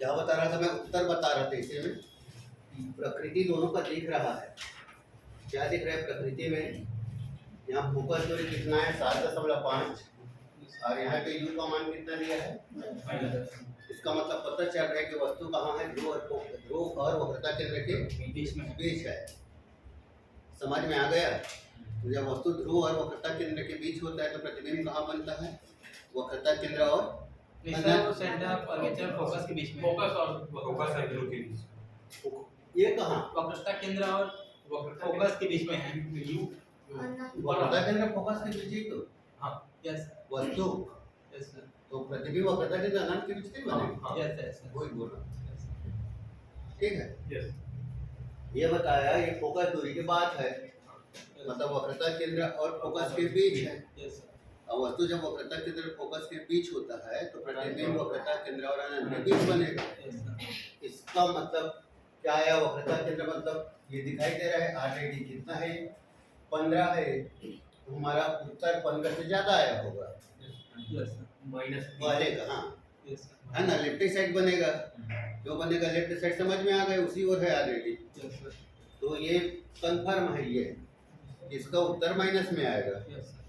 क्या बता रहा था मैं? उत्तर बता रहा था इसे में। प्रकृति दोनों का दिख रहा है। क्या दिख रहा है प्रकृति में? यहाँ फोकस दूरी कितना है? 7.5 और यहाँ पे यू का मान कितना दिया है? इसका मतलब पता चल रहा है कि वस्तु कहाँ है? ध्रुव और वक्रता केंद्र के बीच है। समझ में आ गया? तो जब वस्तु ध्रुव और वक्रता केंद्र के बीच होता है तो प्रतिबिंब कहाँ बनता है? वक्रता केंद्र और सेंटर फोकस के बीच में। फोकस और ध्रुव के बीच। ये कहाँ? वक्रता केंद्र और फोकस के बीच में है। वक्रता केंद्र फोकस के बीच ही तो। हाँ, यस वस्तु यस सर, तो प्रतिबिंब वक्रता केंद्र अनंत के बीच नहीं बनेगा। यस यस सर, वही बोल रहा हूँ। ठीक है, यस ये बताया ये फोकस दूरी की बात है, मतलब वक्रता केंद्र और फोकस के बीच है। यस सर, अब वस्तु जब वक्रता केंद्र और फोकस के बीच होता है तो प्रतिबिंब वक्रता केंद्र और अनंत के बीच बनेगा। यस सर, इसका मतलब क्या आया? वक्रता केंद्र मतलब ये दिखाई दे रहा है आरडी कितना है? 15 है। तो हमारा उत्तर 15 से ज्यादा आया होगा। यस सर, माइनस पहले का, हाँ यस सर, है ना, लेफ्ट साइड बनेगा। जो बनेगा लेफ्ट साइड समझ में आ गए, उसी ओर है ऑलरेडी। यस सर, तो ये कंफर्म है, ये इसका उत्तर माइनस में आएगा। यस सर,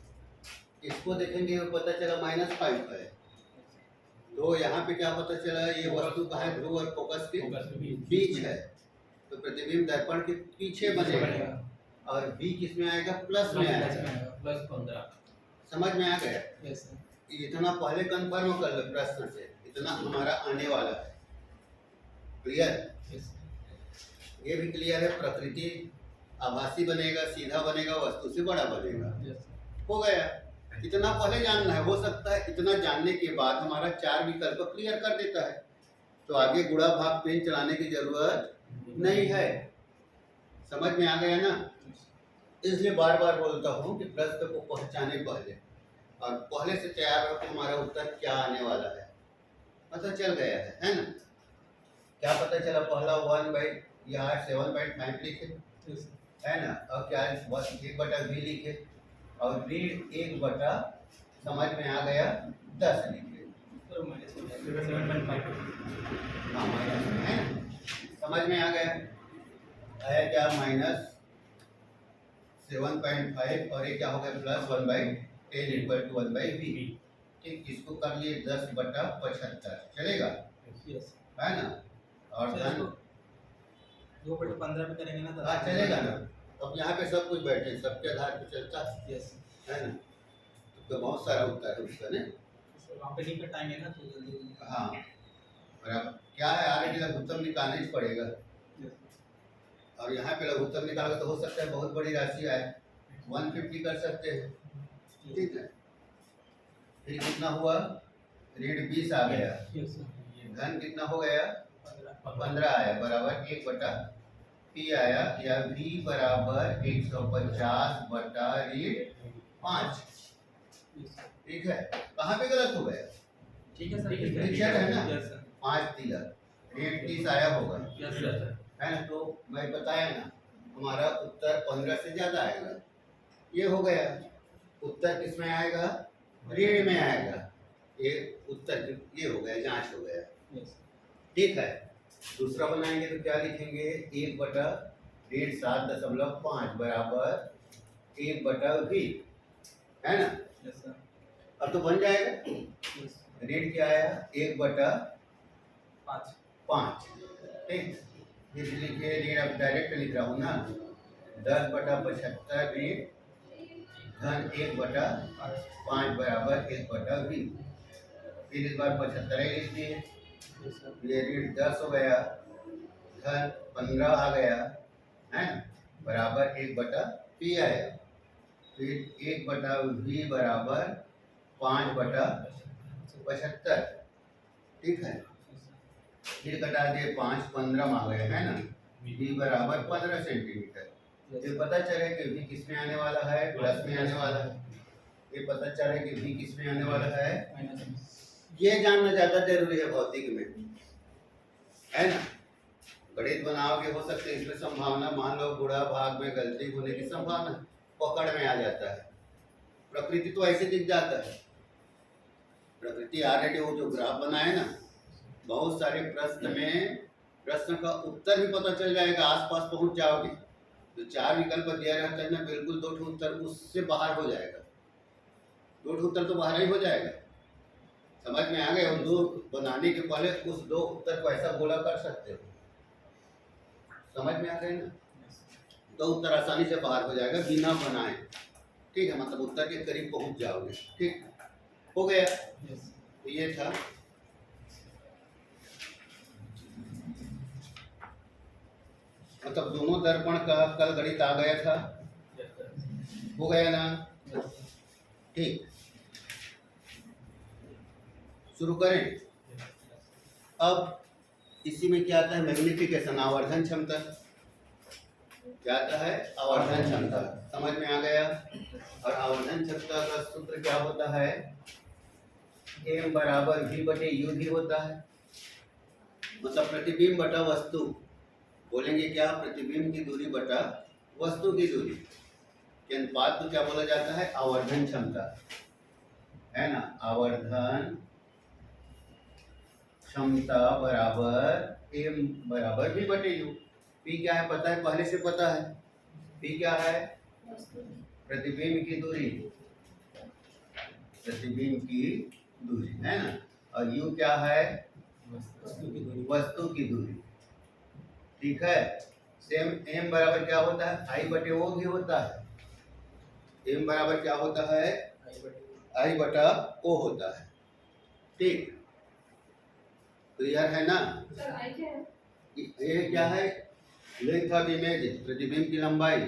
इसको देखेंगे तो पता चला -5 है। तो यहाँ पे क्या पता चला? ये वस्तु का है ध्रुव और फोकस के बीच है, तो प्रतिबिंब दर्पण के पीछे बनेगा और बी किस में आएगा? प्लस में आएगा। प्लस 15। समझ में आ गया? यस सर, इतना पहले कंफर्म कर लो प्रश्न से, इतना हमारा आने वाला है। क्लियर? यस ये भी क्लियर है। प्रकृति आभासी बनेगा, सीधा बनेगा, वस्तु से बड़ा बनेगा। यस हो गया। इतना पहले जानना है। हो सकता है इतना जानने के बाद हमारा 4 विकल्प क्लियर कर देता है, तो आगे गुणा भाग पेन चलाने की जरूरत नहीं है। समझ में आ गया ना? इसलिए बार बार बोलता हूँ कि प्रश्न को पहचाने पहले, और पहले से तैयार हो कि हमारा उत्तर क्या आने वाला है। पता चल गया है ना? क्या पता चला? पहला 1 यहाँ 7.5 लिखे, यस है ना? और क्या 1/v लिखे, और रीड 1/, समझ में आ गया, 10 लिखे। Sir, minus 7.5। हाँ माइनस में है ना? समझ में आ गया? आया क्या? -7.5 और ये क्या हो गया? +1/10 = 1/v। ठीक, इसको कर लिए 10/75 चलेगा, यस है ना? और सर, धन 2/15 पे करेंगे ना? हाँ चलेगा ना? अब यहाँ पे सब कुछ बैठे, सबके आधार पे चलता यस है ना? तो बहुत सारा उत्तर है उसका, नहीं? सर, वहाँ पे नहीं कटाएंगे ना तो जल्दी। हाँ बराबर। क्या है? आगे लघुत्तम निकालना ही पड़ेगा, और यहाँ पे लघुत्तम निकालोगे तो हो सकता है बहुत बड़ी राशि आए, 150 कर सकते हैं। ठीक है, फिर कितना हुआ? ऋण 20 आ गया, यस सर, धन कितना हो गया? 15। 15 आया, बराबर 1/p आया, या v बराबर 150 ऋण 5। ठीक है, कहाँ पे गलत हो गया? ठीक है सर, ठीक है ना? यस सर, 5 दिया, ऋण 30 आया होगा, यस सर, है ना? तो मैं बताया ना, हमारा उत्तर 15 से ज्यादा आएगा। ये हो गया। उत्तर किस में आएगा? ऋण में आएगा। ये उत्तर ये हो गया, जांच हो गया। यस ठीक है, दूसरा बनाएंगे तो क्या लिखेंगे? 1/7.5 बराबर 1/v, है ना? यस सर, अब तो बन जाएगा। यस ऋण क्या आया? 1/5। 5। ठीक, फिर लिखे ऋण, अब डायरेक्ट लिख रहा हूँ ना, 10/75 ऋण धन 1/5 बराबर 1/v। फिर इस बार 75 ही लिख दिए, यस सर, ये ऋण 10 हो गया, धन 15 आ गया, है ना? बराबर 1/p आया। फिर 1/v बराबर 5/75। ठीक है, फिर कटा दिए 5, 15 आ गए, है ना? v बराबर 15 सेंटीमीटर। ये पता चले कि v किस में आने वाला है? प्लस में आने वाला है। ये पता चले कि v किस में आने वाला है? माइनस। ये जानना ज्यादा जरूरी है भौतिक में, है ना? गणित बनाओगे, हो सकते है इसमें संभावना, मान लो गुणा भाग में गलती होने की संभावना पकड़ में आ जाता है। प्रकृति तो ऐसे दिख जाता है। प्रकृति ऑलरेडी वो जो ग्राफ बनाए ना, बहुत सारे प्रश्न में प्रश्न का उत्तर भी पता चल जाएगा, आसपास पहुंच जाओगे। जो 4 विकल्प दिया रहता है ना, बिल्कुल 2 ठो उत्तर उससे बाहर हो जाएगा, 2 ठो उत्तर तो बाहर ही हो जाएगा। समझ में आ गए? और 2 बनाने के पहले उस 2 उत्तर को ऐसा गोला कर सकते हो। समझ में आ गए ना? 2 उत्तर आसानी से बाहर हो जाएगा बिना बनाए। ठीक है, मतलब उत्तर के करीब पहुंच जाओगे। ठीक हो गया? Yes. तो ये था। मतलब दोनों दर्पण का कल गणित आ गया था, हो गया ना? ठीक, शुरू करें। अब इसी में क्या आता है? मैग्निफिकेशन, आवर्धन क्षमता। क्या आता है? आवर्धन क्षमता। समझ में आ गया? और आवर्धन क्षमता का सूत्र क्या होता है? m बराबर v बटे u भी होता है। मतलब प्रतिबिंब बटा वस्तु, बोलेंगे क्या? प्रतिबिंब की दूरी बटा वस्तु की दूरी के अनुपात को क्या बोला जाता है? आवर्धन क्षमता, है ना? आवर्धन क्षमता बराबर m बराबर v बटे u। p क्या है पता है? पहले से पता है। p क्या है? प्रतिबिंब की दूरी, प्रतिबिंब की दूरी, है ना? और u क्या है? वस्तु की दूरी। ठीक है। सेम m बराबर क्या होता है? I बटे ओ भी होता है। m बराबर क्या होता है? I बटा ओ होता है। ठीक, क्लियर है ना? ये क्या है? लेंथ ऑफ इमेज, प्रतिबिंब की लंबाई,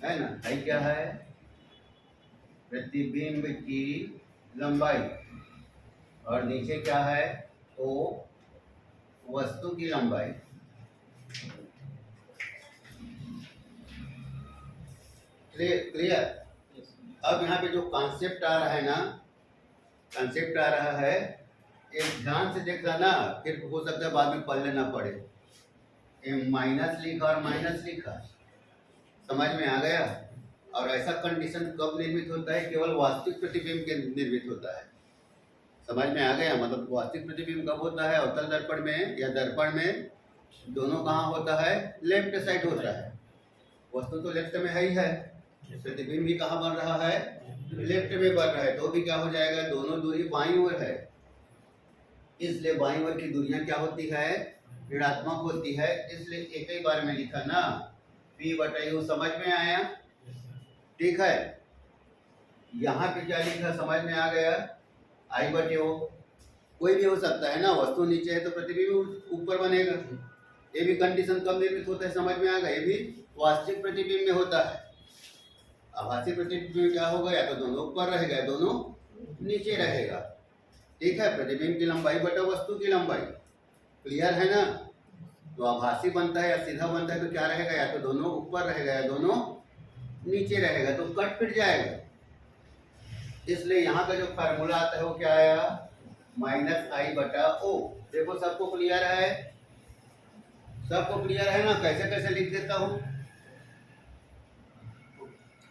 है ना? I क्या है? प्रतिबिंब की लंबाई। और नीचे क्या है? ओ, वस्तु की लंबाई। क्लियर? अब यहाँ पे जो कॉन्सेप्ट आ रहा है ना, कॉन्सेप्ट आ रहा है, एक ध्यान से देखना ना, फिर हो सकता है बाद में पढ़ लेना पड़े। माइनस लिखा और माइनस लिखा, समझ में आ गया? और ऐसा कंडीशन कब निर्मित होता है? केवल वास्तविक प्रतिबिंब के निर्मित होता है। समझ में आ गया? मतलब वास्तविक प्रतिबिंब कब होता है? अवतल दर्पण में या दर्पण में दोनों कहाँ होता है? लेफ्ट साइड होता है। वस्तु तो लेफ्ट में है ही है, प्रतिबिंब भी कहाँ बन रहा है? लेफ्ट में बन रहा है, तो भी क्या हो जाएगा? दोनों दूरी बाईं ओर है, इसलिए बाईं ओर की दूरियां क्या होती है? ऋणात्मक होती है। इसलिए एक ही बार में लिखा ना, p बटा u। समझ में आया? ठीक है। यहाँ पे क्या लिखा? समझ में आ गया? I बटे ओ, कोई भी हो सकता है ना, वस्तु नीचे है तो प्रतिबिंब ऊपर बनेगा। ये भी कंडीशन कब निर्मित होता है? समझ में आ गया? ये भी वास्तविक प्रतिबिंब में होता है। आभासी प्रतिबिंब में क्या होगा? या तो दोनों ऊपर रहेगा या दोनों नीचे रहेगा। ठीक है, प्रतिबिंब की लंबाई बटा वस्तु की लंबाई। क्लियर है ना? तो आभासी बनता है या सीधा बनता है तो क्या रहेगा? या तो दोनों ऊपर रहेगा या दोनों नीचे रहेगा, तो कट फिट जाएगा। इसलिए यहाँ का जो फार्मूला आता है वो क्या आया? माइनस आई बटा ओ। देखो सबको क्लियर है? सबको क्लियर है ना? कैसे कैसे लिख देता हूँ।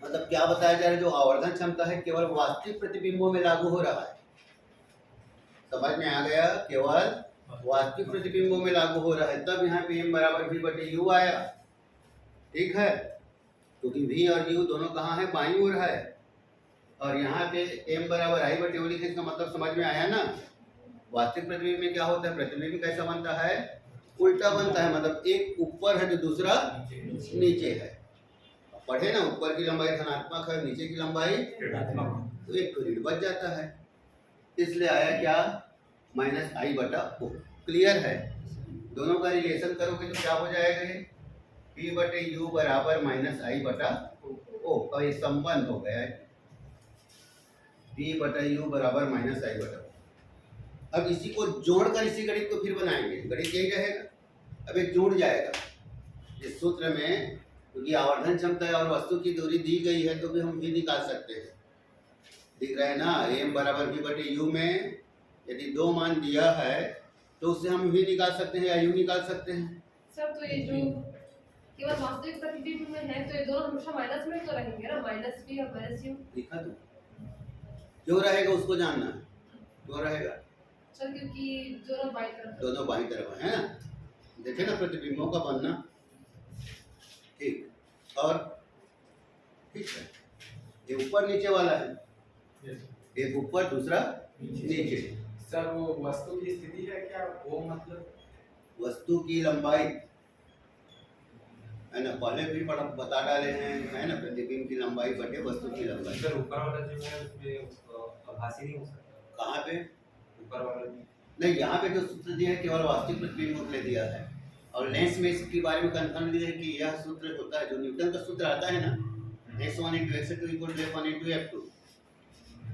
मतलब क्या बताया जा रहा है? जो आवर्धन क्षमता है केवल वास्तविक प्रतिबिंबों में लागू हो रहा है। समझ में आ गया? केवल वास्तविक प्रतिबिंबों में लागू हो रहा है, तब यहाँ पे m बराबर v बटे u आया। ठीक है, क्योंकि v और u दोनों कहाँ है? बाईं ओर है। और यहाँ पे m बराबर i बटे u लिखे, इसका मतलब समझ में आया ना? वास्तविक प्रतिबिंब में क्या होता है? प्रतिबिंब कैसा बनता है? उल्टा बनता है, मतलब एक ऊपर है तो दूसरा नीचे है। पढ़े ना, ऊपर की लंबाई धनात्मक है, नीचे की लंबाई ऋणात्मक, तो एक तो ऋण बच जाता है। इसलिए आया क्या? माइनस आई बटा ओ। क्लियर है? दोनों का रिलेशन करोगे तो क्या हो जाएगा? ये p बटे u बराबर माइनस आई बटा ओ का ये संबंध हो गया है। p बटा u बराबर माइनस आई बटा ओ। अब इसी को जोड़कर इसी गणित को फिर बनाएंगे। गणित यही रहेगा, अब एक जुड़ जाएगा इस सूत्र में, क्योंकि आवर्धन क्षमता और वस्तु की दूरी दी गई है तो भी हम भी निकाल सकते हैं। दिख रहा है ना? m बराबर v बटे u में यदि 2 मान दिया है तो उससे हम v निकाल सकते हैं या u निकाल सकते हैं। सर तो ये जो केवल वास्तविक प्रतिबिंब में है तो ये दोनों हमेशा माइनस में तो रहेंगे ना, माइनस v और माइनस u। लिखा तो क्यों रहेगा उसको जानना है। क्यों रहेगा? सर क्योंकि दोनों बाई तरफ दोनों बाई तरफ है ना, देखे ना प्रतिबिंबों का बनना। ठीक, और ठीक है, ये ऊपर नीचे वाला है, एक ऊपर दूसरा नीचे। सर वो वस्तु की स्थिति है क्या, वो मतलब वस्तु की लंबाई है ना, पहले भी बता डाले हैं, है ना, प्रतिबिंब की लंबाई बटे वस्तु की लंबाई। सर ऊपर वाला जो है उसमें आभासी नहीं हो सकता। कहाँ पे? ऊपर वाला जो नहीं, यहाँ पे जो सूत्र दिया है केवल वास्तविक प्रतिबिंब के लिए दिया है, और लेंस में इसके बारे में कंफर्म दिया है कि यह सूत्र होता है जो न्यूटन का सूत्र आता है ना, x1 × x2 = f1 × f2।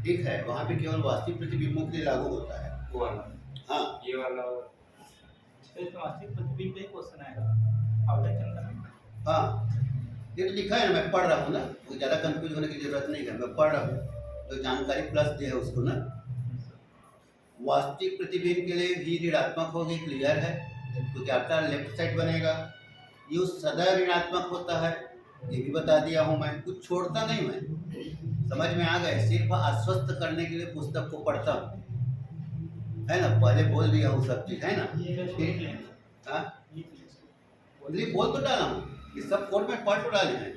ठीक है, वहाँ पे केवल वास्तविक प्रतिबिंबों के लिए लागू होता है। वो वाला, हाँ, ये वाला इसमें वास्तविक प्रतिबिंब का क्वेश्चन आएगा आवेदन के अंदर। हाँ, ये तो लिखा है ना, मैं पढ़ रहा हूँ ना, तो ज़्यादा कंफ्यूज होने की जरूरत नहीं है, मैं पढ़ रहा हूँ, तो जानकारी प्लस दे है उसको ना। वास्तविक प्रतिबिंब के लिए भी ऋणात्मक होगी, क्लियर है, तो क्या आपका लेफ्ट साइड बनेगा, यू सदैव ऋणात्मक होता है, ये भी बता दिया हूँ मैं, कुछ छोड़ता नहीं मैं, समझ में आ गए। सिर्फ आश्वस्त करने के लिए पुस्तक को पढ़ता हूँ, है ना, पहले बोल दिया हूँ सब चीज़, है ना। हाँ, इसलिए बोल तो डाला हूँ, ये सब कोड में पढ़ तो डाले हैं।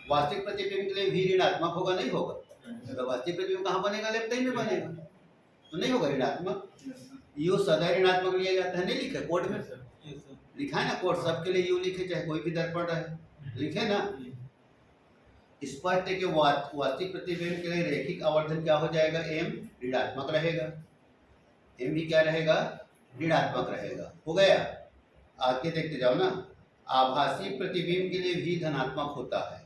वास्तविक प्रतिबिंब के लिए भी ऋणात्मक होगा, नहीं होगा, तो वास्तविक प्रतिबिंब कहाँ बनेगा, लेफ्ट साइड में बनेगा, तो नहीं होगा ऋणात्मक। यू सदैव ऋणात्मक लिया जाता है, नहीं लिखा कोड में, लिखा है ना कोड, सबके लिए यू लिखे, चाहे कोई भी दर्पण रहे, लिखे ना। स्पष्ट है कि वास्तविक प्रतिबिंब के लिए रैखिक आवर्धन क्या हो जाएगा, एम ऋणात्मक रहेगा, एम भी क्या रहेगा, ऋणात्मक रहेगा। हो गया, आगे देखते जाओ ना। आभासी प्रतिबिंब के लिए भी धनात्मक होता है,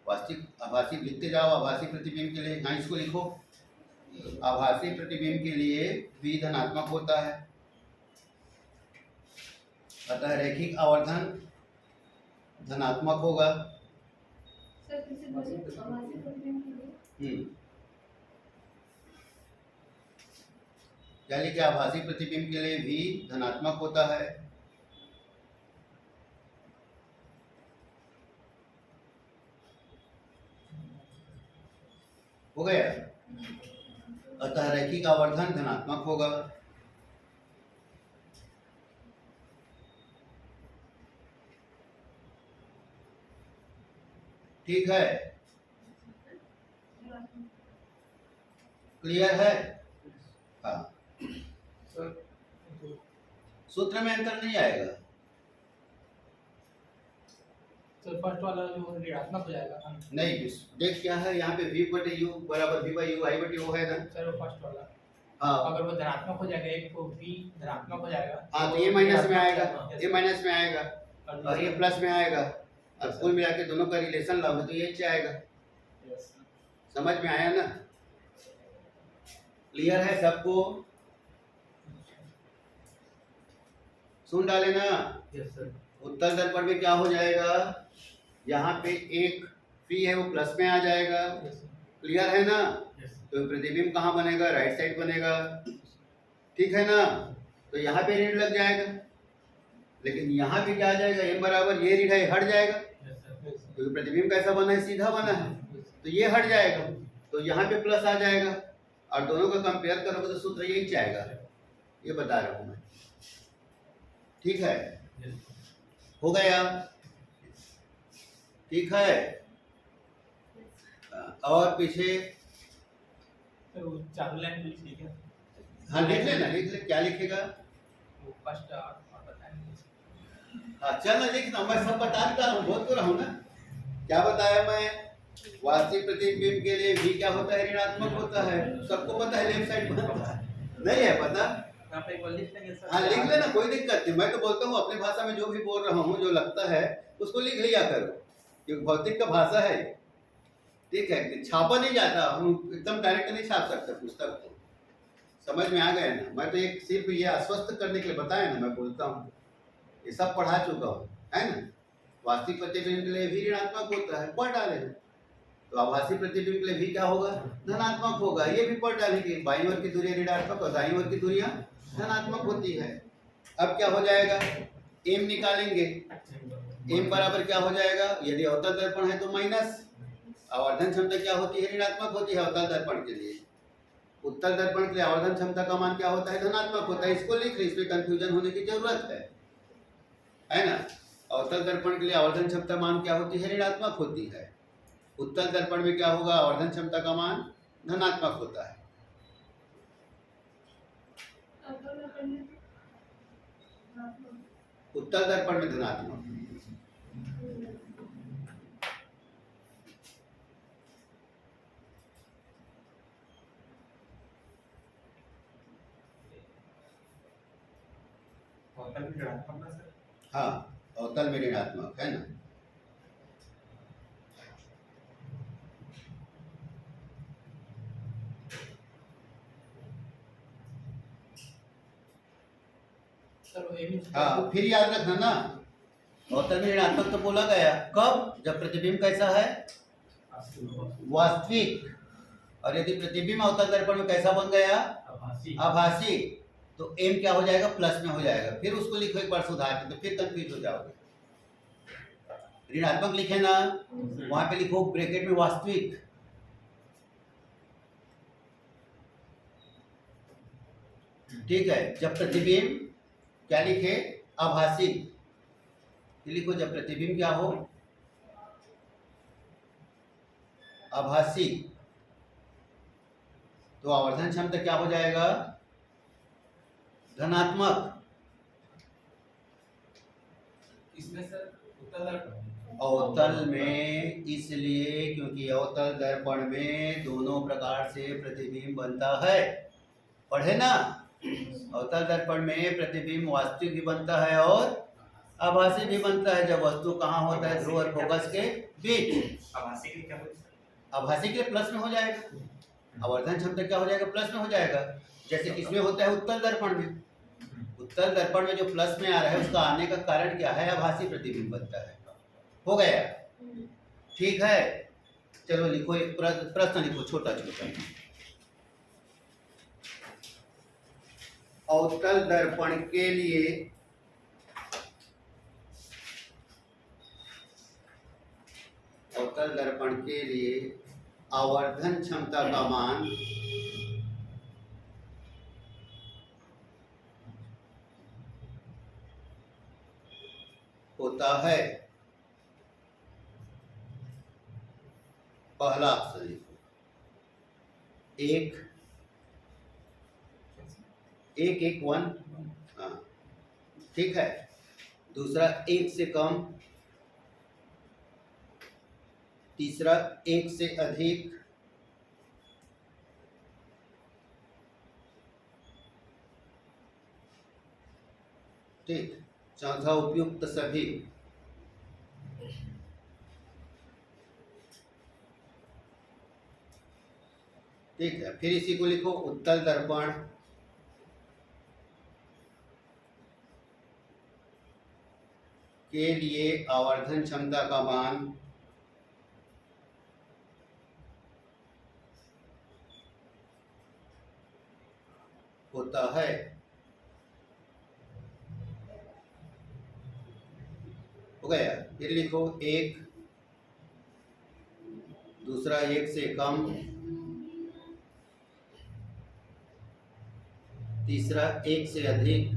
वास्तविक आभासी लिखते जाओ, आभासी प्रतिबिंब के लिए, हाँ इसको लिखो, आभासी प्रतिबिंब के लिए भी धनात्मक होता है, अतः रैखिक आवर्धन धनात्मक होगा। सर किसी आभासी प्रतिबिंब के लिए क्या लिखे, आभासी प्रतिबिंब के लिए भी धनात्मक होता है, हो गया, अतः रैखिक आवर्धन धनात्मक होगा। ठीक है, क्लियर है। हाँ, सूत्र में अंतर नहीं आएगा, तो फर्स्ट वाला जो ऋणात्मक हो जाएगा। नहीं, देख क्या है यहाँ पे v बटे u बराबर v बाई u i बटे o है ना। सर वो फर्स्ट वाला, हाँ, अगर वो धनात्मक हो जाएगा, एक को v धनात्मक हो जाएगा, हाँ, तो ये माइनस में आएगा, ये माइनस में आएगा, और ये प्लस में आएगा, और कुल मिला के दोनों का रिलेशन लाओगे तो ये आएगा। समझ में आया ना, क्लियर है सबको, सुन डाले ना। Yes sir. उत्तल दर्पण में क्या हो जाएगा, यहाँ पे एक पी है वो प्लस में आ जाएगा, क्लियर है ना। तो प्रतिबिंब कहाँ बनेगा, राइट साइड बनेगा, ठीक है ना। तो यहाँ पे ऋण लग जाएगा, लेकिन यहाँ पे क्या आ जाएगा, एम बराबर ये ऋण है हट जाएगा, क्योंकि प्रतिबिंब कैसा बना है, सीधा बना है, तो ये हट जाएगा, तो यहाँ पे प्लस आ जाएगा, और दोनों का कंपेयर करोगे तो सूत्र यही आएगा, ये बता रहा हूँ मैं। ठीक है, हो गया, ठीक है। और पीछे तो चारों लाइन लिख लीजिए। हाँ लिख लेना, लिख ले, क्या लिखेगा, वो फर्स्ट और बताएंगे। हाँ चल ना लिखना, मैं सब बता देता हूँ, बोल तो रहा हूँ ना। क्या बताया मैं, वास्तविक प्रतिबिंब के लिए भी क्या होता है, ऋणात्मक होता है, सबको पता है, लेफ्ट साइड बनता है, नहीं है पता, आप एक बार लिख लेंगे सर। हाँ लिख लेना, कोई दिक्कत नहीं। मैं तो बोलता हूँ अपनी भाषा में जो भी बोल रहा हूँ, जो लगता है उसको लिख लिया करो, क्योंकि भौतिक का भाषा है, ठीक है। छापा नहीं जाता, हम एकदम डायरेक्ट नहीं छाप सकते पुस्तक को, समझ में आ गया ना। मैं तो एक सिर्फ ये आश्वस्त करने के लिए बताया ना, मैं बोलता हूँ, ये सब पढ़ा चुका हूँ, है ना। वास्तविक प्रतिबिंब के लिए भी ऋणात्मक होता है, पढ़ डाले, तो आभासी प्रतिबिंब के लिए भी क्या होगा, धनात्मक होगा, ये भी पढ़ डालेंगे। बाईं ओर की दूरी ऋणात्मक और दाईं ओर की दूरियां धनात्मक होती है। अब क्या हो जाएगा, एम निकालेंगे, एम बराबर क्या हो जाएगा, यदि अवतल दर्पण है तो माइनस, आवर्धन क्षमता क्या होती है, ऋणात्मक होती है अवतल दर्पण के लिए, उत्तल दर्पण के लिए आवर्धन क्षमता का मान क्या होता है? धनात्मक होता है। इसको लिख रहे, इसमें कंफ्यूजन होने की जरूरत है ना। अवतल दर्पण के लिए आवर्धन क्षमता मान क्या होती है? ऋणात्मक होती है। उत्तल दर्पण में क्या होगा? आवर्धन क्षमता का मान धनात्मक होता है। उत्तल दर्पण में धनात्मक। अवतल में ऋणात्मक ना सर? हाँ, अवतल में ऋणात्मक है ना। हाँ, फिर याद रखना ना, अवतल में ऋणात्मक तो बोला गया कब? जब प्रतिबिंब कैसा है? वास्तविक। और यदि प्रतिबिंब अवतल दर्पण में कैसा बन गया? आभासी। तो एम क्या हो जाएगा? प्लस में हो जाएगा। फिर उसको लिखो एक बार सुधार के, तो फिर कंफ्यूज हो जाओगे। ऋणात्मक लिखे ना, वहां पे लिखो ब्रैकेट में वास्तविक। ठीक है। जब प्रतिबिंब क्या लिखे? आभासी। लिखो जब प्रतिबिंब क्या हो? आभासी। तो आवर्धन क्षमता क्या हो जाएगा? धनात्मक। इसमें सर उत्तल दर्पण अवतल में इसलिए क्योंकि अवतल दर्पण में दोनों प्रकार से प्रतिबिंब बनता है। पढ़े ना, अवतल दर्पण में प्रतिबिंब वास्तविक भी बनता है और आभासी भी बनता है। जब वस्तु कहाँ होता है? ध्रुव और फोकस के बीच। आभासी के क्या होता है? आभासी के लिए प्लस में हो जाएगा। आवर्धन क्षमता क्या हो जाएगा? प्लस में हो जाएगा। जैसे किसमें होता है? उत्तल दर्पण में। उत्तल दर्पण में जो प्लस में आ रहा है उसका आने का कारण क्या है? आभासी प्रतिबिंब बनता है। हो गया? ठीक है। चलो लिखो, एक प्रश्न लिखो छोटा छोटा। अवतल दर्पण के लिए अवतल दर्पण के लिए आवर्धन क्षमता का मान होता है, पहला ऑप्शन लिखो, एक एक एक वन। हाँ, ठीक है। दूसरा एक से कम, तीसरा एक से अधिक, ठीक। चौथा उपयुक्त सभी। ठीक है। फिर इसी को लिखो, उत्तल दर्पण के लिए आवर्धन क्षमता का मान होता है, हो गया। फिर लिखो एक, दूसरा एक से कम, तीसरा एक से अधिक,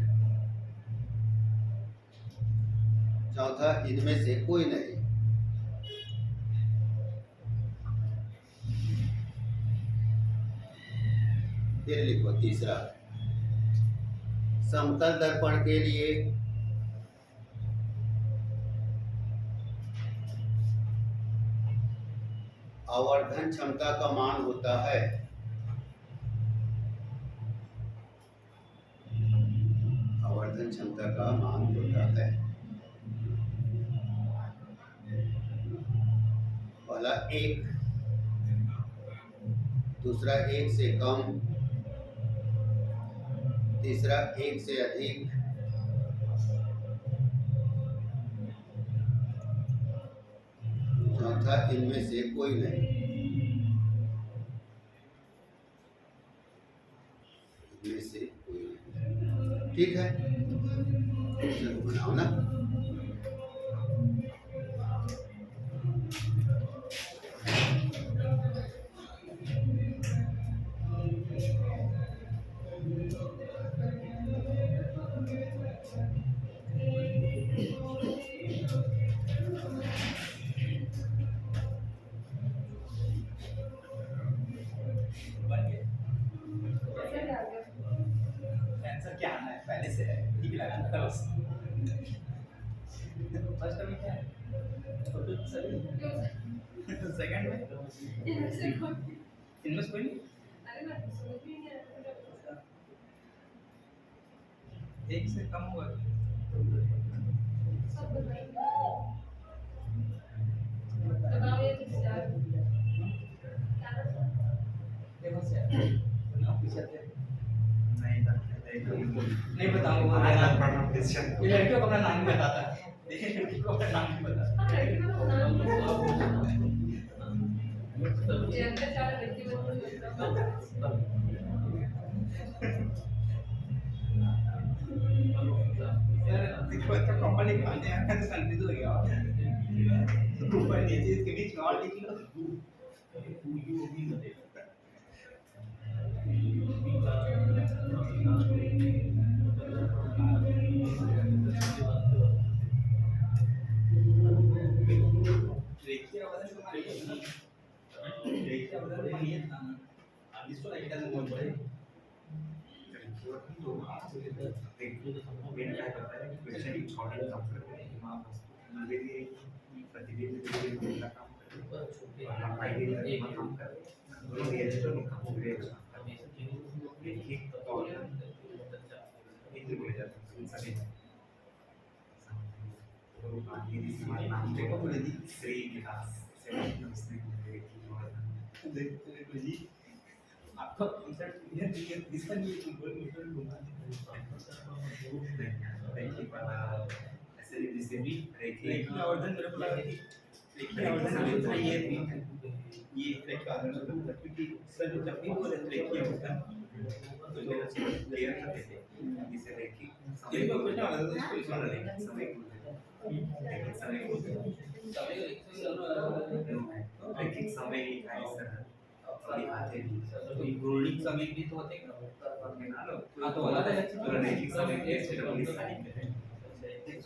चौथा इनमें से कोई नहीं। फिर लिखो तीसरा, समतल दर्पण के लिए आवर्धन क्षमता का मान होता है, आवर्धन क्षमता का मान होता है। पहला एक, दूसरा एक से कम, तीसरा एक से अधिक, चौथा इनमें से कोई नहीं। इनमें से कोई नहीं। ठीक है, चलो बनाओ ना। पहले से है, ठीक लगाना था बस। फर्स्ट में क्या है? और फिर सेकंड में इनमें कोई नहीं। अरे मैं समझ भी नहीं आ रहा। एक से कम होगा। सब बताइए। बताओ ये किससे आ रहा है? क्या नाम है? देखो से ना पीछे से नहीं बताऊंगा वो pronunciation ये लड़कियों को अपना नाम नहीं बताता है। देखिए लड़की को अपना नाम नहीं बताता। हाँ, लड़की का तो नाम ये अंदर जा रहा लड़की बन यार देखो तो कंपनी का आने आने तो कंफ्यूज हो गया ऊपर नीचे इसके बीच में और लिख लो देखिए वाला तुम्हारी देखिए वाला तुम्हारी है ना इसको लाइक डाल दो बड़े देखो बोले दी देखो जी आपका इंसर्ट ये इसका नहीं तुम बोल मिटर लूंगा लेकिन आवर्धन मेरे को लगा कि लेकिन आवर्धन में ये लेकिन आवर्धन क्योंकि सर जब भी बोले लेकिन आवर्धन तो मेरा क्लियर कर देते इसे लेकिन ये तो कुछ ना वाला तो इसको सुन रहे समय लेकिन समय ही था सर अभी आते तो रोलिंग समय भी तो होते हैं हाँ तो वाला है तो लेकिन समय के से डबल साइन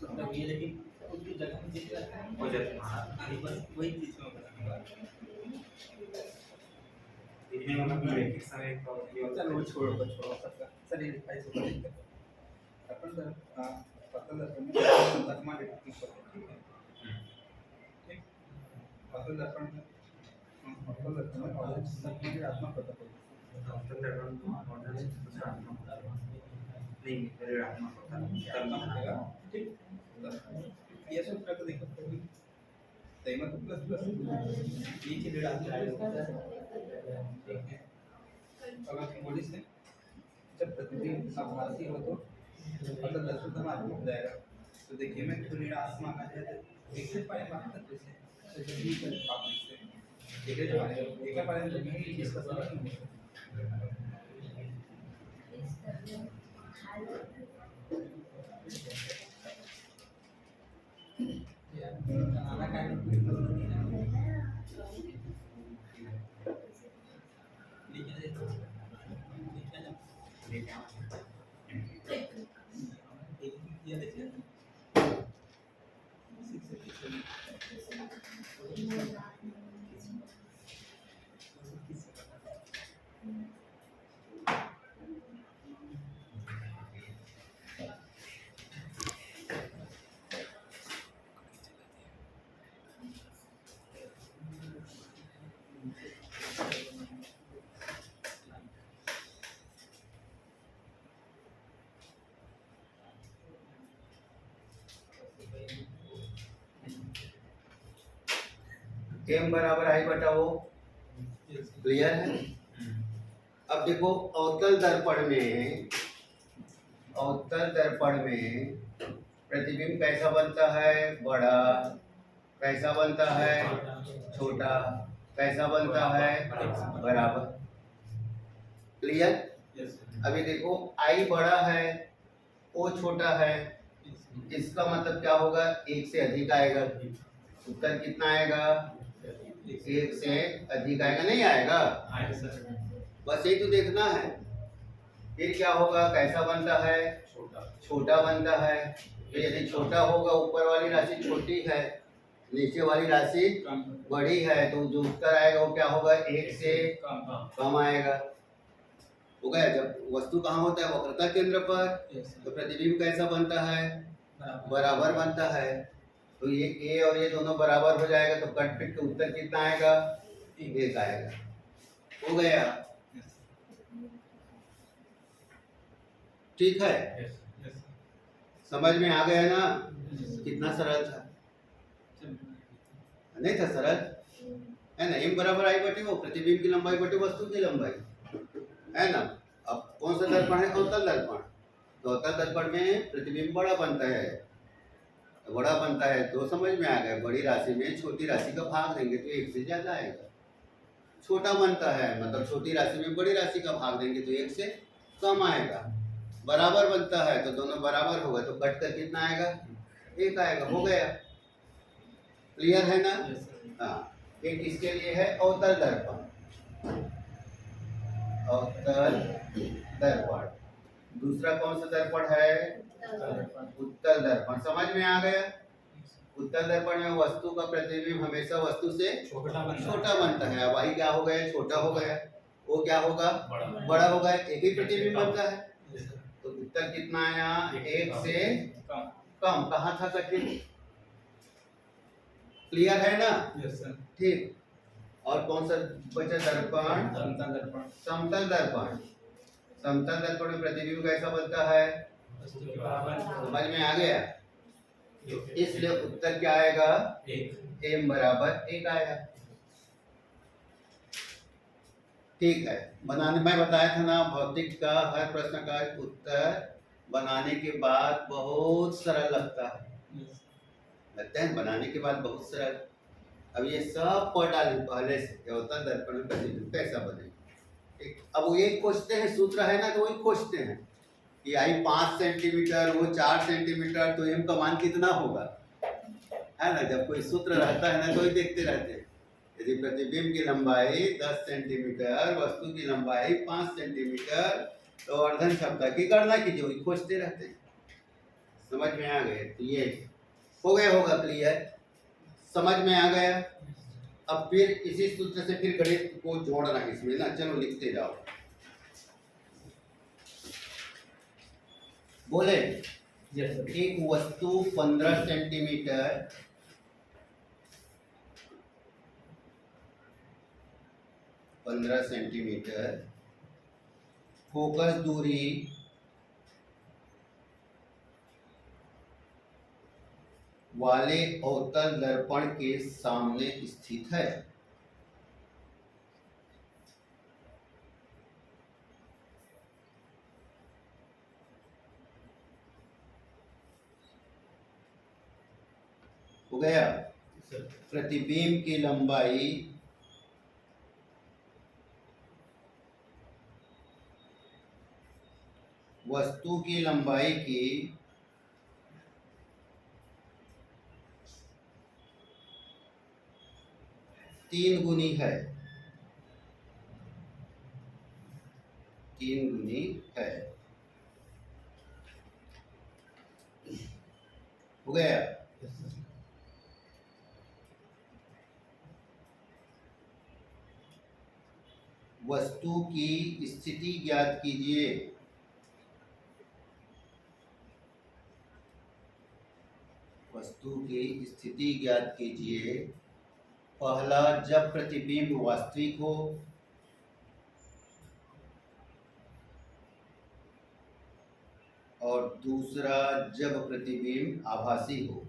मतलब ये लेकिन उसकी जगह में जितना हो जाता है बस वही चीज में होता इन्हें मतलब लेकिन समय का है चलो छोड़ो सबका सर ये लिखाई से करेंगे अपन सर पता दर्पण दर्पण ठीक है ठीक पता दर्पण और सबकी आत्मा पता नहीं मेरे आत्मा पता ठीक ये सूत्र को देखो सही मतलब प्लस प्लस ये की डेटा ठीक है अगर तुम बोली से जब प्रतिदिन आभासी हो तो मतलब दशुद्धम आत्मा हो जाएगा तो देखिए मैं थोड़ी आत्मा का है एक से पाए बात करते से तो जब भी कर आप से एक जो पाए एक पाए तो नहीं चीज का समझ आना का m बराबर आई बटा ओ क्लियर है। अब देखो अवतल दर्पण में प्रतिबिंब कैसा बनता है, बड़ा, कैसा बनता है, छोटा, कैसा बनता है, बराबर। क्लियर। अभी देखो आई बड़ा है, ओ छोटा है, इसका मतलब क्या होगा, एक से अधिक आएगा। उत्तर कितना आएगा, एक से अधिक आएगा, नहीं आएगा, बस यही तो देखना है। फिर क्या होगा, कैसा बनता है, छोटा बनता है। तो यदि छोटा होगा, ऊपर वाली राशि छोटी है, नीचे वाली राशि बड़ी है, तो जो उत्तर आएगा वो क्या होगा, एक से कम आएगा। हो गया। जब वस्तु कहाँ होता है, वक्रता केंद्र पर, यस तो प्रतिबिंब कैसा बनता है, बराबर बराबर बनता है। तो ये ए और ये दोनों बराबर हो जाएगा, तो कट पिट के उत्तर कितना आएगा, एक आएगा। हो गया, यस ठीक है, यस समझ में आ गया ना, कितना सरल था, नहीं था सरल, है ना। एम बराबर आई बटी वो प्रतिबिंब की लंबाई बटी वस्तु की लंबाई, है ना। अब कौन सा दर्पण है, अवतल दर्पण। तो अवतल दर्पण में प्रतिबिंब बड़ा बनता है, तो बड़ा बनता है तो समझ में आ गया, बड़ी राशि में छोटी राशि का भाग देंगे तो एक से ज्यादा आएगा। छोटा बनता है मतलब छोटी राशि में बड़ी राशि का भाग देंगे तो एक से कम आएगा। बराबर बनता है तो दोनों बराबर होगा, तो कट कर कितना आएगा, एक आएगा। हो गया, क्लियर है ना। हाँ, एक इसके लिए है अवतल दर्पण, अवतल दर्पण। दूसरा कौन सा दर्पण है, उत्तल दर्पण। समझ में आ गया। उत्तल दर्पण में वस्तु का प्रतिबिंब हमेशा वस्तु से छोटा बनता है। अब वही क्या हो गया, छोटा हो गया, वो क्या होगा, बड़ा हो गया, एक ही प्रतिबिंब बनता है। तो उत्तर कितना आया, एक से कम। कहाँ था कठिन, क्लियर है ना, यस सर ठीक। और कौन सा बचा दर्पण, समतल दर्पण समतल दर्पण। समतल दर्पण में प्रतिबिंब कैसा बनता है, वस्तु के बराबर समझ में आ गया। इसलिए उत्तर क्या आएगा, एक एम बराबर एक आया। ठीक है, बनाने मैं बताया था ना, भौतिक का हर प्रश्न का उत्तर बनाने के बाद बहुत सरल लगता है, लगता है बनाने के बाद बहुत सरल। अब ये सब पढ़ डालें पहले से, क्या होता है दर्पण में प्रतिबिंब कैसा बने। ठीक, अब वो एक खोजते हैं, सूत्र है ना तो वही खोजते हैं कि आई 5 सेंटीमीटर, वो 4 सेंटीमीटर, तो एम का मान कितना होगा, है ना। जब कोई सूत्र रहता है ना तो ही देखते रहते हैं। यदि प्रतिबिंब की लंबाई 10 सेंटीमीटर, वस्तु की लंबाई 5 सेंटीमीटर, तो अर्धन क्षमता की गणना कीजिए, वही खोजते रहते हैं। समझ में आ गए, तो ये हो गया होगा क्लियर, समझ में आ गया। अब फिर इसी सूत्र से फिर गणित को जोड़ना है इसमें ना, चलो लिखते जाओ। बोले यस सर एक वस्तु 15 सेंटीमीटर फोकस दूरी वाले अवतल दर्पण के सामने स्थित है। हो गया, प्रतिबिंब की लंबाई वस्तु की लंबाई की 3 गुनी है, 3 गुनी है। हो गया, वस्तु की स्थिति ज्ञात कीजिए। वस्तु की स्थिति ज्ञात कीजिए। पहला, जब प्रतिबिंब वास्तविक हो, और दूसरा जब प्रतिबिंब आभासी हो।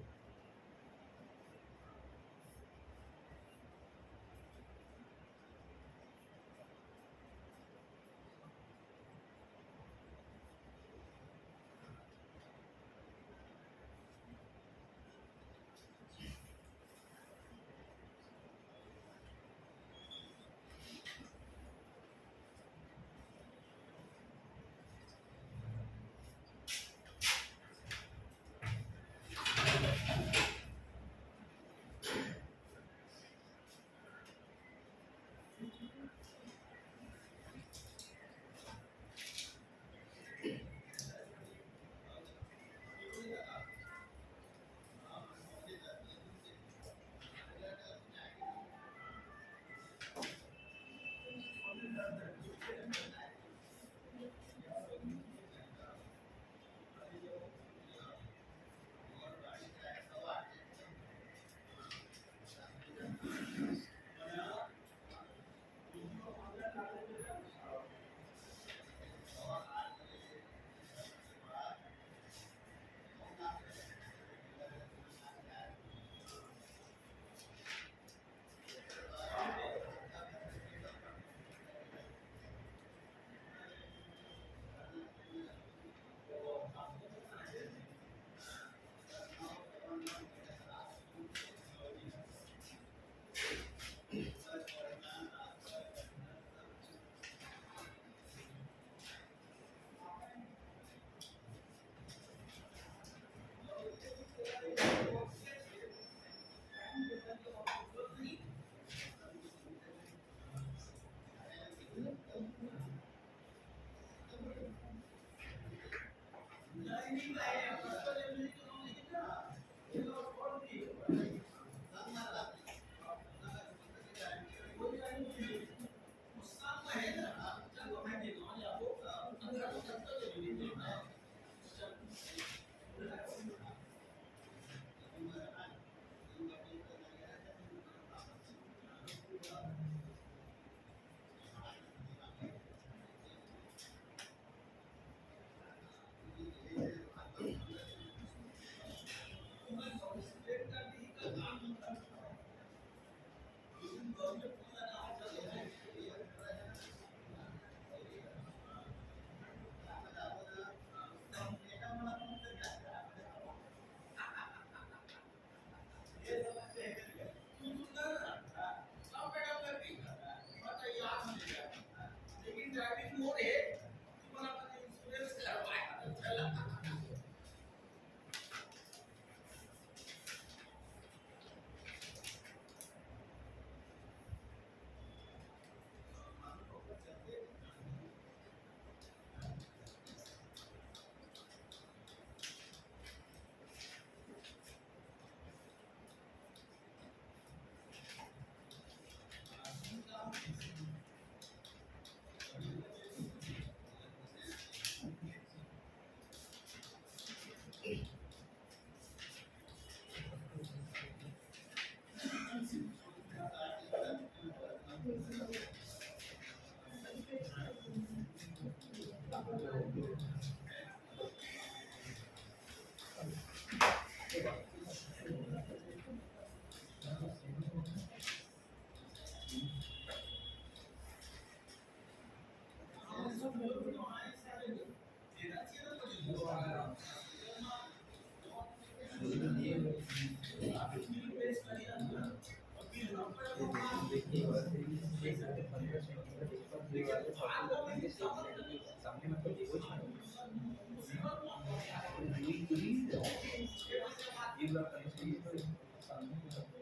सामने मतलब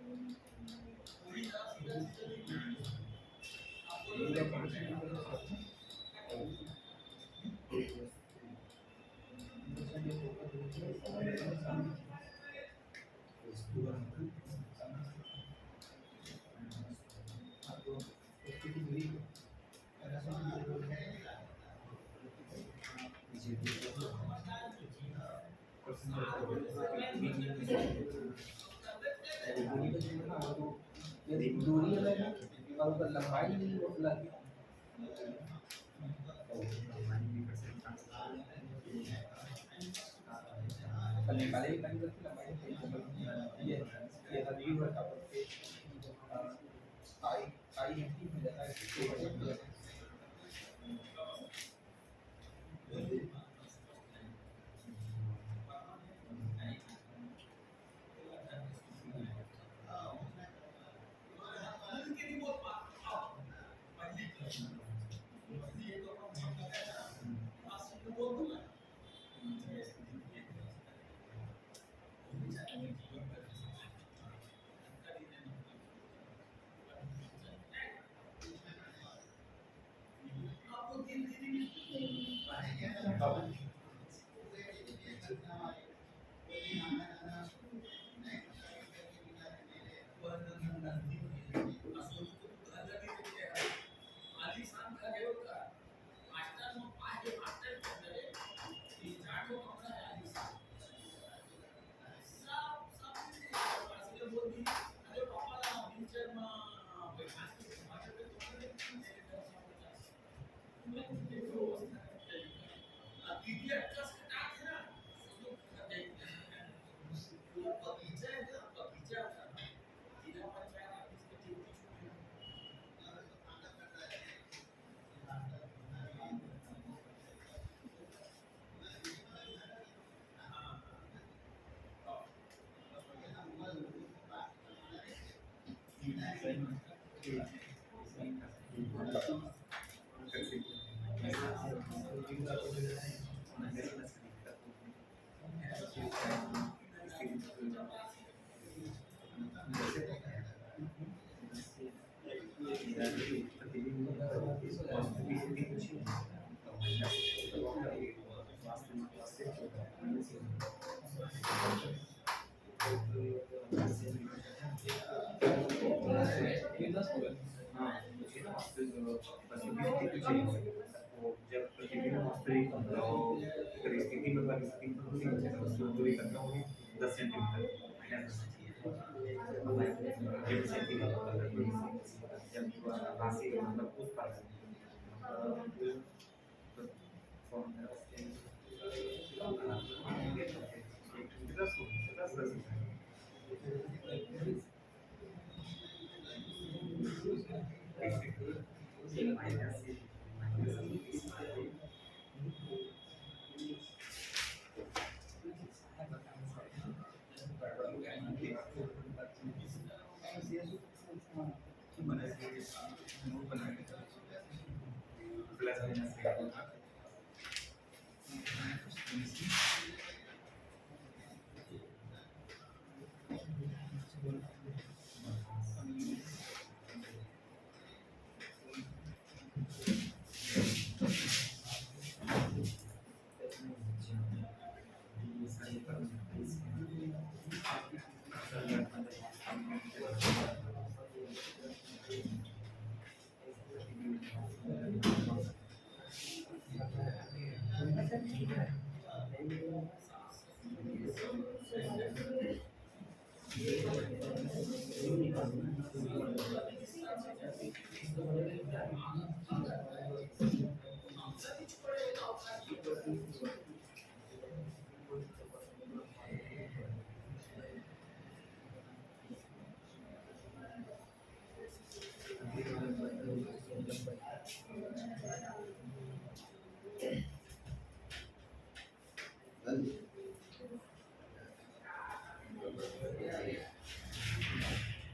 दूरी अलग है और लंबाई अलग है। निकाले ही कहीं करके लंबाई ये हदी हुआ था आई आई एक्टिव हो जाता है। हाँ, मुझे ना वास्तविक स्थिति चाहिए। वो जब प्रतिबिंब वास्तविक परिस्थिति में परिस्थिति को दूरी करता हूँ 10 सेंटीमीटर -10 जब सेंटीमीटर जब आभासी मतलब उस पर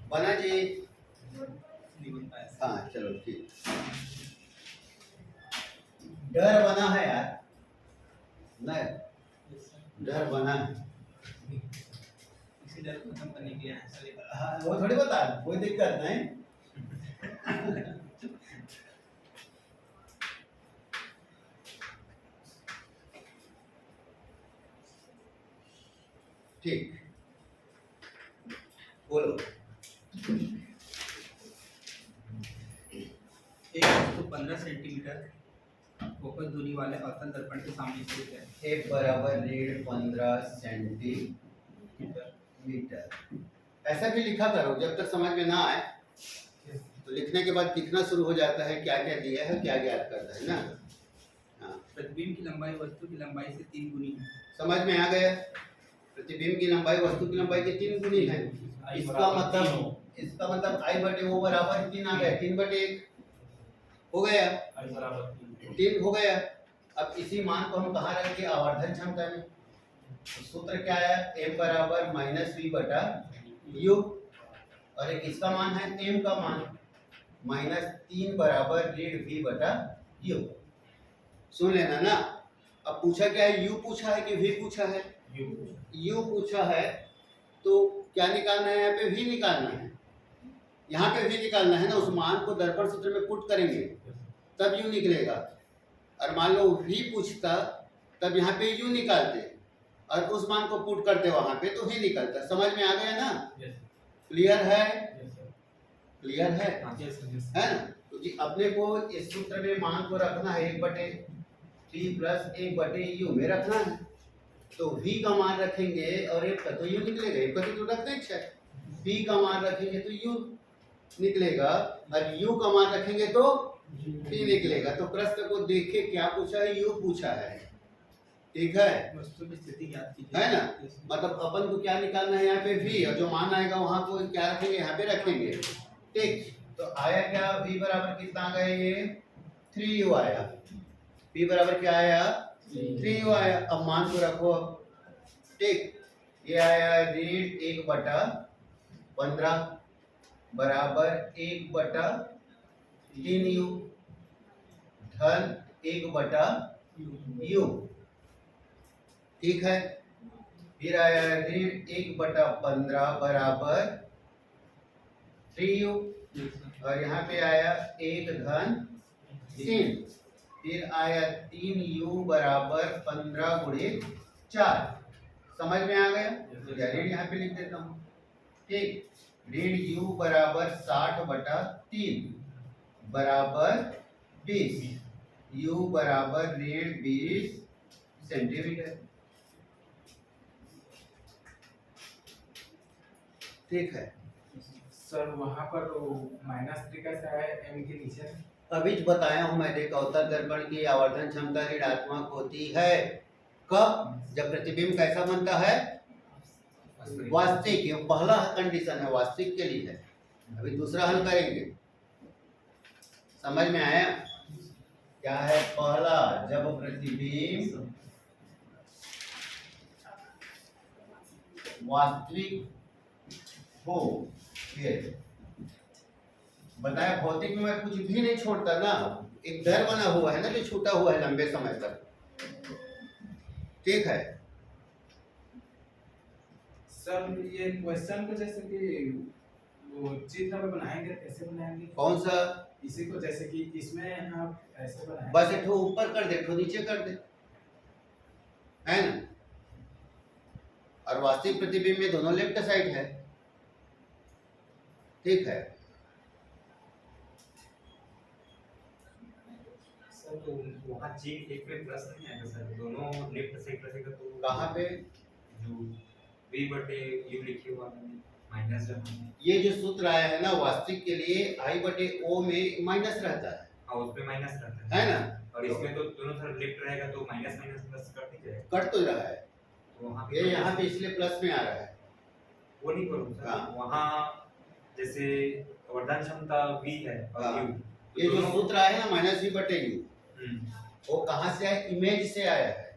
बना जी। हाँ चलो ठीक। डर बना है यार, नहीं डर बना है। इसी डर को खत्म करने के लिए हाँ वो थोड़ी बता, कोई दिक्कत नहीं। ठीक बोलो। एक वस्तु 15 सेंटीमीटर फोकस दूरी वाले अवतल दर्पण के सामने स्थित है। एक बराबर 15 सेंटीमीटर। ऐसा भी लिखा करो, जब तक समझ में ना आए तो लिखने के बाद दिखना शुरू हो जाता है क्या क्या दिया है, क्या याद करता है ना। हाँ प्रतिबिंब की लंबाई वस्तु की लंबाई से 3 गुनी है। समझ में आ गया। प्रतिबिंब की लंबाई वस्तु की लंबाई के 3 गुनी है। इसका मतलब आई बटे वो बराबर 3 आ गया। 3/1 हो गया, 3 हो गया। अब इसी मान को हम कहाँ रखेंगे, आवर्धन क्षमता में। तो सूत्र क्या है, m बराबर -v बटा u, और एक इसका मान है m का मान -3 बराबर ऋण v बटा u। सुन लेना ना। अब पूछा क्या है, u पूछा है कि v पूछा है? u पूछा है, तो क्या निकालना है, यहाँ पे v निकालना है। यहाँ पे v निकालना है ना, उस मान को दर्पण सूत्र में पुट करेंगे तब u निकलेगा। और मान लो v पूछता तब यहाँ पे u निकालते और उस मान को पुट करते वहां पे, तो v निकलता। समझ में आ गया ना? क्लियर है? क्लियर है? है ना? तो जी अपने को इस सूत्र में मान को रखना है 1/3 प्लस 1/u में रखना है। तो v का मान रखेंगे और 1 का तो u निकलेगा। 1 का तो रखते हैं, v का मान रखेंगे तो u निकलेगा, और u का मान रखेंगे तो v निकलेगा। तो प्रश्न को देखे क्या पूछा है, u पूछा है। ठीक है, वस्तु की स्थिति ज्ञात कीजिए, है ना। मतलब अपन को क्या निकालना है, यहाँ पे v, और जो मान आएगा वहां को क्या रखेंगे, यहाँ पे रखेंगे। ठीक, तो आया क्या, v बराबर कितना आ गया, ये 3u आया। v बराबर क्या आया, 3u आया। अब मान को रखो। ठीक, ये आया ऋण 1/15 बराबर 1/3u धन 1/u। ठीक है, फिर आया ऋण 1/15 बराबर 3u, और यहाँ पे आया 1 धन 3। फिर आया 3u बराबर 15 × 4। समझ में आ गया? या ऋण यहाँ पे लिख देता हूँ। ठीक, ऋण u बराबर 60/3 बराबर 20, u बराबर ऋण 20 सेंटीमीटर। ठीक है, सर वहाँ पर -3 कैसे आया m के नीचे? अभी जो बताया हूं मैं, देख अवतल दर्पण की आवर्धन क्षमता ऋणात्मक होती है कब? जब प्रतिबिंब कैसा बनता है? वास्तविक। ये पहला कंडीशन है, वास्तविक के लिए है। अभी दूसरा हल करेंगे, समझ में आया? क्या है पहला? जब प्रतिबिंब वास्तविक हो। ये बताया, भौतिक में मैं कुछ भी नहीं छोड़ता ना, एक दर बना हुआ है ना जो छूटा हुआ है लंबे समय तक। ठीक है सर ये क्वेश्चन को जैसे कि वो चित्र में बनाएंगे, कैसे बनाएंगे? कौन सा? इसी को जैसे कि इसमें आप ऐसे बनाएंगे। बस एक ठो ऊपर कर दे, एक ठो नीचे कर दे, है ना? और वास्तविक प्रतिबिंब में दोनों लेफ्ट साइड है। ठीक है, सर तो वहाँ जी एक पे प्लस नहीं आएगा सर, दोनों लेफ्ट साइड रहेगा तो कहाँ पे? जो v बटे u लिखे हुआ है माइनस रहना ये जो सूत्र आया है ना वास्तविक के लिए, I/O में माइनस रहता है और उस पे माइनस रहता है ना? और इसमें तो दोनों तरफ लेफ्ट रहेगा तो माइनस माइनस प्लस कर दीजिए। कट तो रहा है, तो वहाँ ये यहाँ पे इसलिए प्लस में आ रहा है। वो नहीं करूँ सर, हाँ। वहाँ जैसे वर्धन क्षमता v है और हाँ। u ये जो सूत्र आया है ना -v/u, वो कहाँ से आया? इमेज से आया है।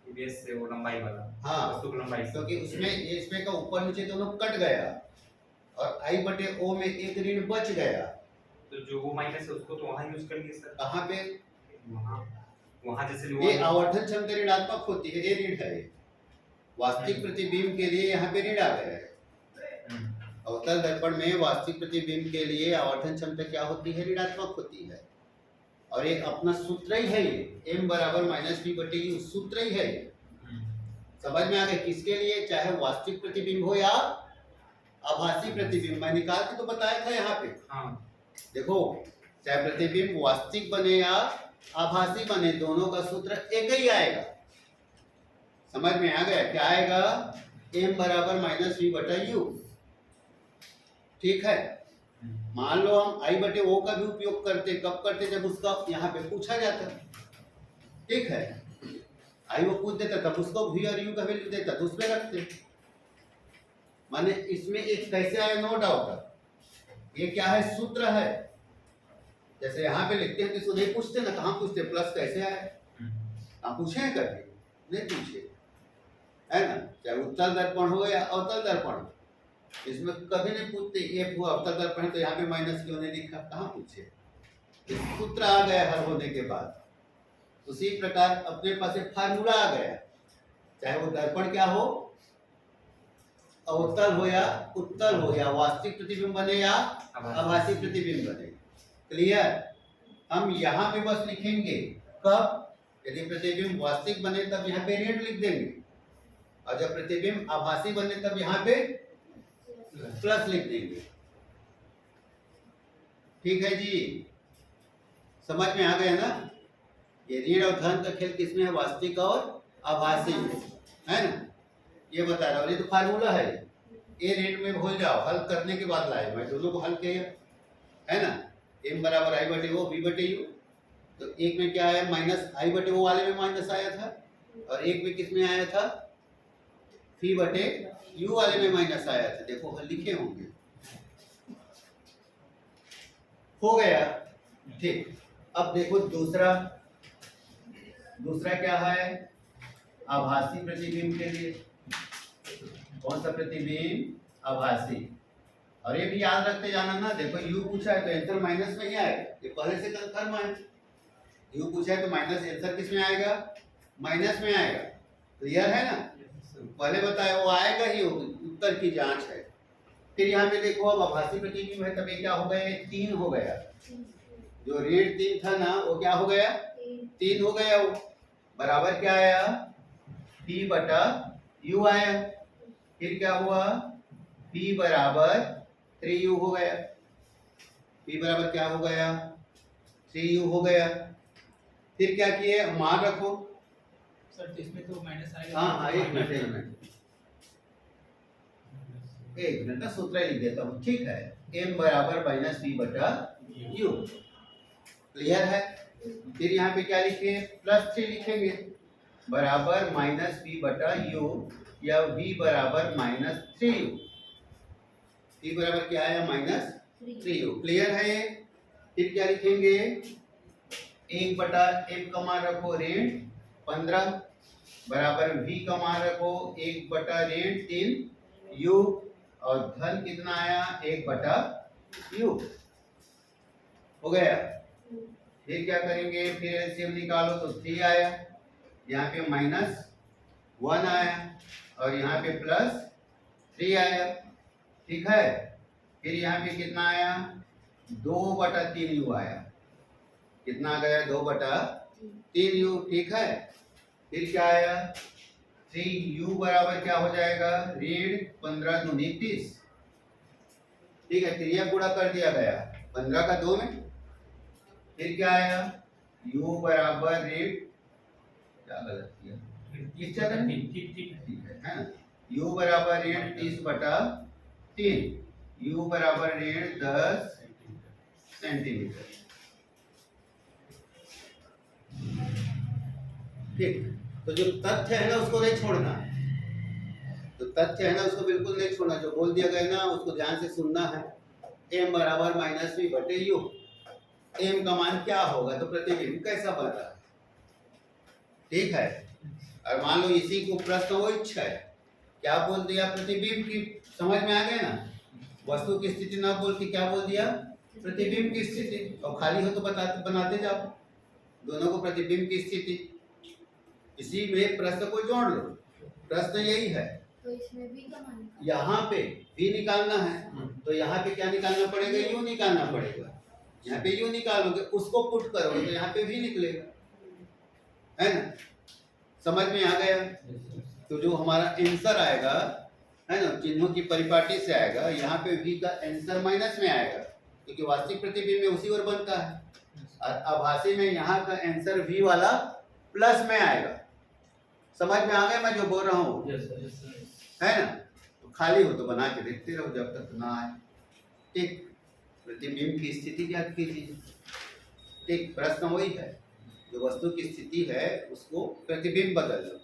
इमेज से वो लंबाई वाला, हाँ, वस्तु की लंबाई से। क्योंकि उसमें इसमें का ऊपर नीचे दोनों कट गया और I/O में एक ऋण बच गया। तो जो वो माइनस है उसको तो वहाँ यूज कर लिए सर। कहाँ पे? वहाँ वहाँ जैसे ये आवर्धन क्षमता ऋणात्मक होती है, ये ऋण है। वास्तविक प्रतिबिंब के लिए यहाँ पे ऋण आ गया है। अवतल दर्पण में वास्तविक प्रतिबिंब के लिए आवर्धन क्षमता क्या होती है? ऋणात्मक होती है। और ये अपना सूत्र ही है, ये m बराबर -v/u सूत्र ही है। समझ में आ गया? किसके लिए? चाहे वास्तविक प्रतिबिंब हो या आभासी प्रतिबिंब। मैं निकाल के तो बताया था यहाँ पे। हाँ देखो, चाहे प्रतिबिंब वास्तविक बने या आभासी बने, दोनों का सूत्र एक ही आएगा। समझ में आ गया? क्या आएगा? m बराबर -v/u। ठीक है, मान लो हम I/O का भी उपयोग करते, कब करते? जब उसका यहाँ पे पूछा जाता। ठीक है, I/O पूछ देता तब उसको v और u का वैल्यू देता तो उसमें रखते। माने इसमें एक कैसे आया? नो डाउट, ये क्या है? सूत्र है। जैसे यहाँ पे लिखते हैं तो इसको नहीं पूछते ना, कहाँ पूछते? प्लस कैसे आया? आप पूछे हैं कभी? नहीं पूछे, है ना? चाहे उत्तल दर्पण हो या अवतल दर्पण हो, इसमें कभी नहीं पूछते F हुआ अवतल दर्पण तो यहाँ पे माइनस क्यों नहीं लिखा? कहाँ पूछे? सूत्र आ गया हल होने के बाद। उसी प्रकार अपने पास एक फार्मूला आ गया, चाहे वो दर्पण क्या हो, अवतल हो या उत्तल हो, या वास्तविक प्रतिबिंब बने या आभासी प्रतिबिंब बने। क्लियर? हम यहाँ पे बस लिखेंगे कब? यदि प्रतिबिंब वास्तविक बने तब यहाँ पे ऋण लिख देंगे, और जब प्रतिबिंब आभासी बने तब यहाँ पे प्लस लिख देंगे। ठीक है जी, समझ में आ गया ना? ये ऋण और धन का खेल किसमें है? वास्तविक और आभासी में, है ना? ये बता रहा हूँ, ये तो फार्मूला है। ये ऋण में भूल जाओ, हल करने के बाद लाए, मैं दोनों को हल किया, है ना? m बराबर I/O v/u। तो एक में क्या आया? -I/O वाले में माइनस आया था, और एक में किस में आया था? v/u वाले में माइनस आया था। देखो हल लिखे होंगे, हो गया। ठीक, अब देखो दूसरा क्या है? आभासी प्रतिबिंब के लिए। कौन सा प्रतिबिंब? आभासी। और ये भी याद रखते जाना ना, देखो u पूछा है तो आंसर माइनस में ही आएगा, ये पहले से कंफर्म है। u पूछा है तो माइनस, आंसर किस में आएगा? माइनस में आएगा। क्लियर है ना? पहले बताया वो आएगा ही, उत्तर की जांच है। फिर यहाँ पे देखो, अब आभासी प्रतिबिंब है तब ये क्या हो गया? 3 हो गया। जो ऋण 3 था ना, वो क्या हो गया? 3 हो गया। वो बराबर क्या आया? p/u। u आया, फिर क्या हुआ, p बराबर 3u हो गया, p बराबर क्या हो गया, 3u हो गया। फिर क्या किए, मान रखो। सर तो इसमें तो माइनस आएगा। हाँ एक मिनट का सूत्र लिख देता हूँ, ठीक है। m बराबर माइनस p बटा u, क्लियर है। फिर यहाँ पे क्या लिखे, +3 लिखेंगे, बराबर माइनस p बटा u, या v बराबर माइनस 3u। p बराबर क्या आया, माइनस 3u, क्लियर है ये। फिर क्या लिखेंगे, 1 बटा m का मान रखो ऋण 15, बराबर v का मान रखो 1 बटा ऋण 3u, और धन कितना आया, 1 बटा u हो गया। फिर क्या करेंगे, फिर एलसीएम निकालो तो 3 आया, यहाँ पे -1 आया, और यहाँ पे +3 आया, ठीक है। फिर यहाँ पे कितना आया, 2 बटा 3u आया, कितना आ गया, 2 बटा 3u, ठीक है। फिर क्या आया, 3u बराबर क्या हो जाएगा, ऋण 15 दूनी 30, ठीक है। त्रिया गुणा कर दिया गया 15 का 2 में। फिर क्या आया, u बराबर ऋण, क्या गलत किया, ठीक है ना, u बराबर ऋण 30 बटा 3, u बराबर ऋण 10 सेंटीमीटर, ठीक। तो जो तथ्य है ना उसको नहीं छोड़ना, तो तथ्य है ना उसको बिल्कुल नहीं छोड़ना, जो बोल दिया गया ना उसको ध्यान से सुनना है। m बराबर -v बटे u, m का मान क्या होगा, तो प्रतिबिंब कैसा बन रहा है, ठीक है। और मान लो इसी को प्रश्न वो इच्छा है, क्या बोल दिया, प्रतिबिंब की, समझ में आ गया ना, वस्तु की स्थिति ना बोल के क्या बोल दिया, प्रतिबिंब की स्थिति, और खाली हो तो बनाते जाओ दोनों को, प्रतिबिंब की स्थिति। इसी में प्रश्न को जोड़ लो, प्रश्न यही है। तो इसमें v का मान निकालना। यहाँ पे v निकालना है, तो यहाँ पे क्या निकालना पड़ेगा, u निकालना पड़ेगा। यहाँ पे u निकालोगे, उसको पुट करोगे तो यहाँ पे v निकलेगा, है ना, समझ में आ गया। तो जो हमारा आंसर आएगा, है ना, चिन्हों की परिपाटी से आएगा, यहाँ पे v का आंसर माइनस में आएगा, क्योंकि वास्तविक प्रतिबिंब में उसी ओर बनता है, और आभासी में यहाँ का आंसर v वाला प्लस में आएगा। समझ में आ गया मैं जो बोल रहा हूँ, है ना। तो खाली हो तो बना के देखते रहो जब तक ना आए, ठीक। प्रतिबिंब की स्थिति ज्ञात कीजिए, ठीक। प्रश्न वही है, जो वस्तु की स्थिति है उसको प्रतिबिंब बदल लो,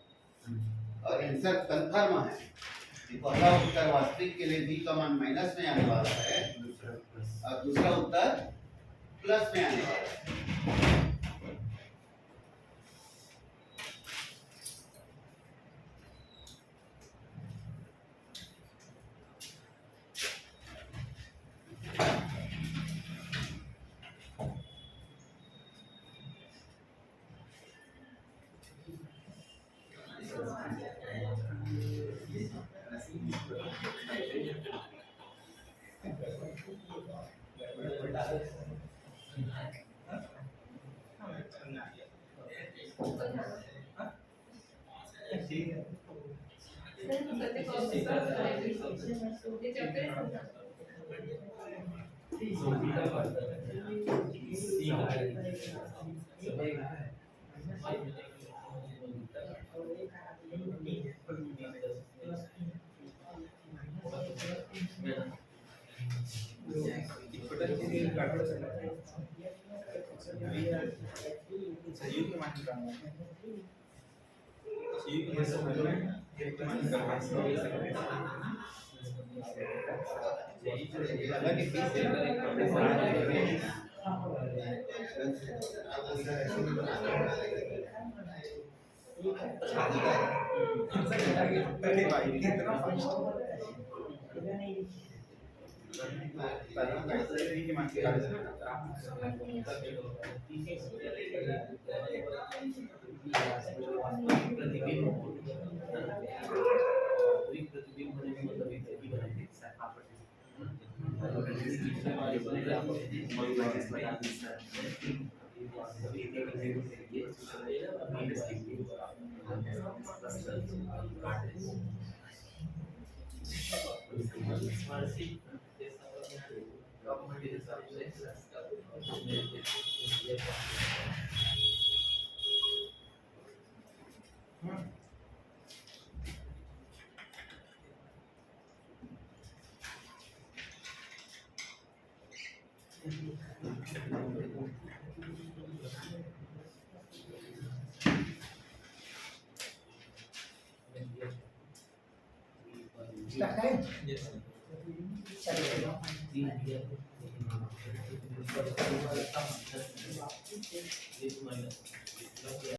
और आंसर कंफर्म है कि पहला उत्तर वास्तविक के लिए v का मान माइनस में आने वाला है, और दूसरा उत्तर प्लस में आने वाला है। Yes.